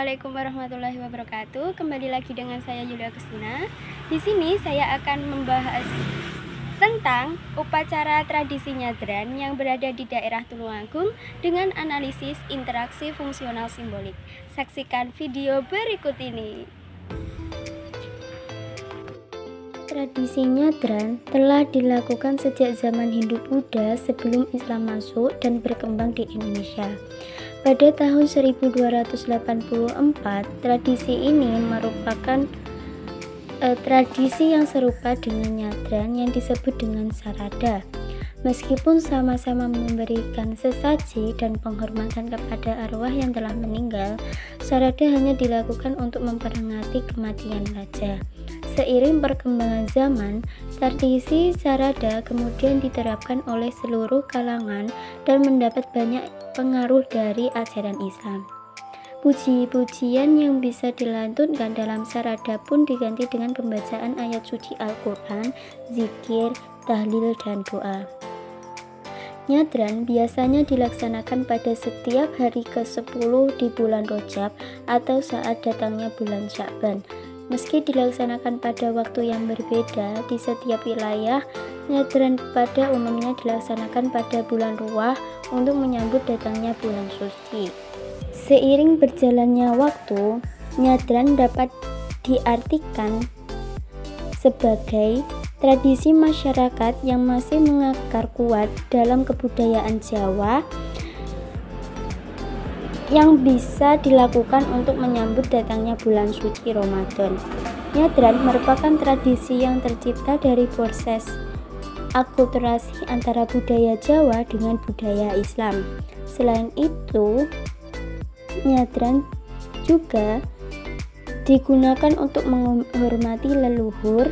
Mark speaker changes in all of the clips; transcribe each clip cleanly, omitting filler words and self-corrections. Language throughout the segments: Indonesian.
Speaker 1: Assalamualaikum warahmatullahi wabarakatuh. Kembali lagi dengan saya Yulia Agustina. Di sini saya akan membahas tentang upacara tradisi nyadran yang berada di daerah Tulungagung dengan analisis interaksi fungsional simbolik. Saksikan video berikut ini.
Speaker 2: Tradisi nyadran telah dilakukan sejak zaman Hindu-Buddha sebelum Islam masuk dan berkembang di Indonesia. Pada tahun 1284, tradisi ini merupakan tradisi yang serupa dengan nyadran yang disebut dengan sarada. Meskipun sama-sama memberikan sesaji dan penghormatan kepada arwah yang telah meninggal, sarada hanya dilakukan untuk memperingati kematian raja. Seiring perkembangan zaman, tradisi sarada kemudian diterapkan oleh seluruh kalangan dan mendapat banyak pengaruh dari ajaran Islam. Puji-pujian yang bisa dilantunkan dalam sarada pun diganti dengan pembacaan ayat suci Al-Quran, zikir, tahlil, dan doa. Nyadran biasanya dilaksanakan pada setiap hari ke-10 di bulan Rajab atau saat datangnya bulan Sya'ban. Meski dilaksanakan pada waktu yang berbeda di setiap wilayah, nyadran pada umumnya dilaksanakan pada bulan Ruwah untuk menyambut datangnya bulan suci. Seiring berjalannya waktu, nyadran dapat diartikan sebagai tradisi masyarakat yang masih mengakar kuat dalam kebudayaan Jawa yang bisa dilakukan untuk menyambut datangnya bulan suci Ramadan. Nyadran merupakan tradisi yang tercipta dari proses akulturasi antara budaya Jawa dengan budaya Islam. Selain itu, nyadran juga digunakan untuk menghormati leluhur.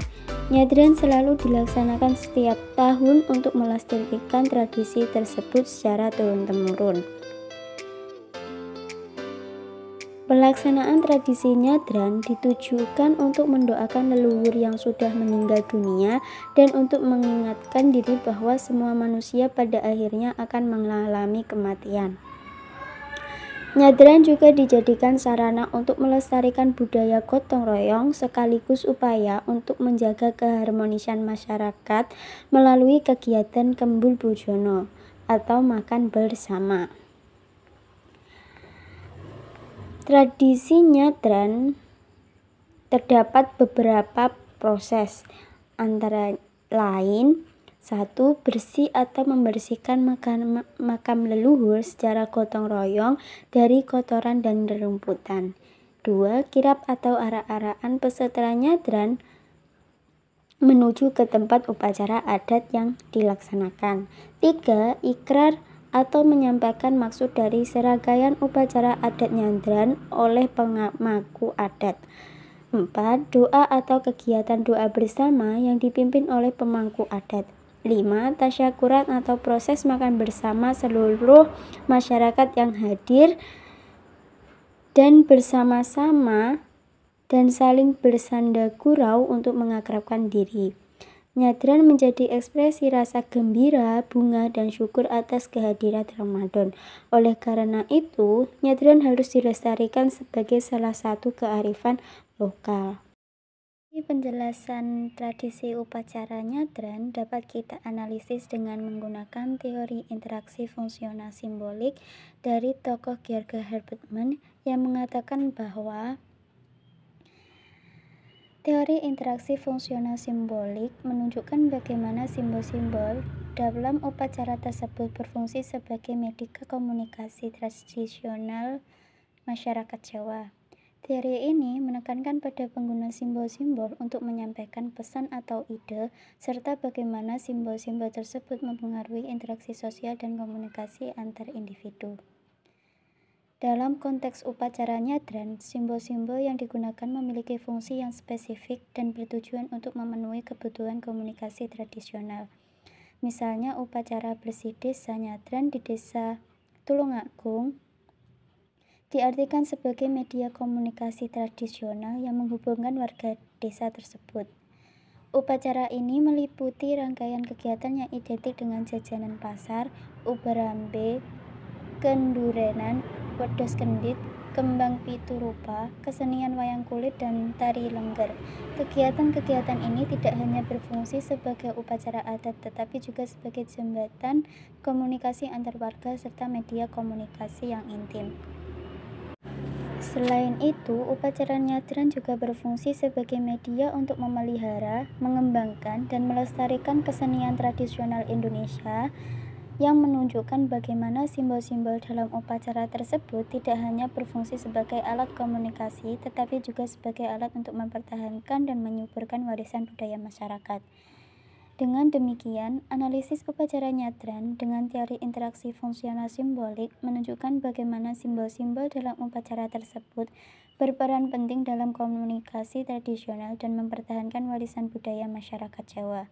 Speaker 2: Nyadran selalu dilaksanakan setiap tahun untuk melestarikan tradisi tersebut secara turun-temurun. Pelaksanaan tradisi nyadran ditujukan untuk mendoakan leluhur yang sudah meninggal dunia dan untuk mengingatkan diri bahwa semua manusia pada akhirnya akan mengalami kematian. Nyadran juga dijadikan sarana untuk melestarikan budaya gotong royong sekaligus upaya untuk menjaga keharmonisan masyarakat melalui kegiatan Kembul Bojono atau makan bersama. Tradisi nyadran terdapat beberapa proses, antara lain 1. Bersih atau membersihkan makam leluhur secara gotong royong dari kotoran dan rerumputan. 2. Kirap atau arak-arakan peserta nyadran menuju ke tempat upacara adat yang dilaksanakan. 3. Ikrar atau menyampaikan maksud dari serangkaian upacara adat nyadran oleh pemangku adat. 4. Doa atau kegiatan doa bersama yang dipimpin oleh pemangku adat. 5. Tasyakuran atau proses makan bersama seluruh masyarakat yang hadir dan bersama-sama dan saling bersanda gurau untuk mengakrabkan diri. Nyadran menjadi ekspresi rasa gembira, bunga, dan syukur atas kehadiran Ramadan. Oleh karena itu, nyadran harus dilestarikan sebagai salah satu kearifan lokal. Penjelasan tradisi upacara nyadran dapat kita analisis dengan menggunakan teori interaksi fungsional simbolik dari tokoh George Herbertman yang mengatakan bahwa teori interaksi fungsional simbolik menunjukkan bagaimana simbol-simbol dalam upacara tersebut berfungsi sebagai media komunikasi tradisional masyarakat Jawa. Teori ini menekankan pada penggunaan simbol-simbol untuk menyampaikan pesan atau ide, serta bagaimana simbol-simbol tersebut mempengaruhi interaksi sosial dan komunikasi antar individu. Dalam konteks upacara nyadran, simbol-simbol yang digunakan memiliki fungsi yang spesifik dan bertujuan untuk memenuhi kebutuhan komunikasi tradisional. Misalnya upacara bersih desa nyadran di desa Tulungagung diartikan sebagai media komunikasi tradisional yang menghubungkan warga desa tersebut. Upacara ini meliputi rangkaian kegiatan yang identik dengan jajanan pasar, ubarambe, kendurenan, wedhus kendit, kembang pitu rupa, kesenian wayang kulit, dan tari lengger. Kegiatan-kegiatan ini tidak hanya berfungsi sebagai upacara adat, tetapi juga sebagai jembatan komunikasi antar warga serta media komunikasi yang intim. Selain itu, upacara nyadran juga berfungsi sebagai media untuk memelihara, mengembangkan, dan melestarikan kesenian tradisional Indonesia yang menunjukkan bagaimana simbol-simbol dalam upacara tersebut tidak hanya berfungsi sebagai alat komunikasi, tetapi juga sebagai alat untuk mempertahankan dan menyuburkan warisan budaya masyarakat. Dengan demikian, analisis upacara nyadran dengan teori interaksi fungsional simbolik menunjukkan bagaimana simbol-simbol dalam upacara tersebut berperan penting dalam komunikasi tradisional dan mempertahankan warisan budaya masyarakat Jawa.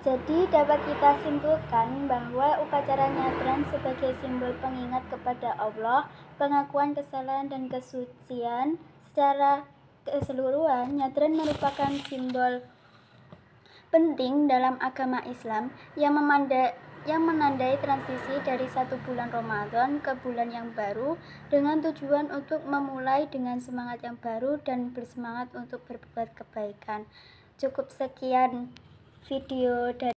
Speaker 2: Jadi dapat kita simpulkan bahwa upacara nyadran sebagai simbol pengingat kepada Allah, pengakuan kesalahan dan kesucian. Secara keseluruhan, nyadran merupakan simbol penting dalam agama Islam yang menandai transisi dari satu bulan Ramadan ke bulan yang baru dengan tujuan untuk memulai dengan semangat yang baru dan bersemangat untuk berbuat kebaikan. Cukup sekian video dari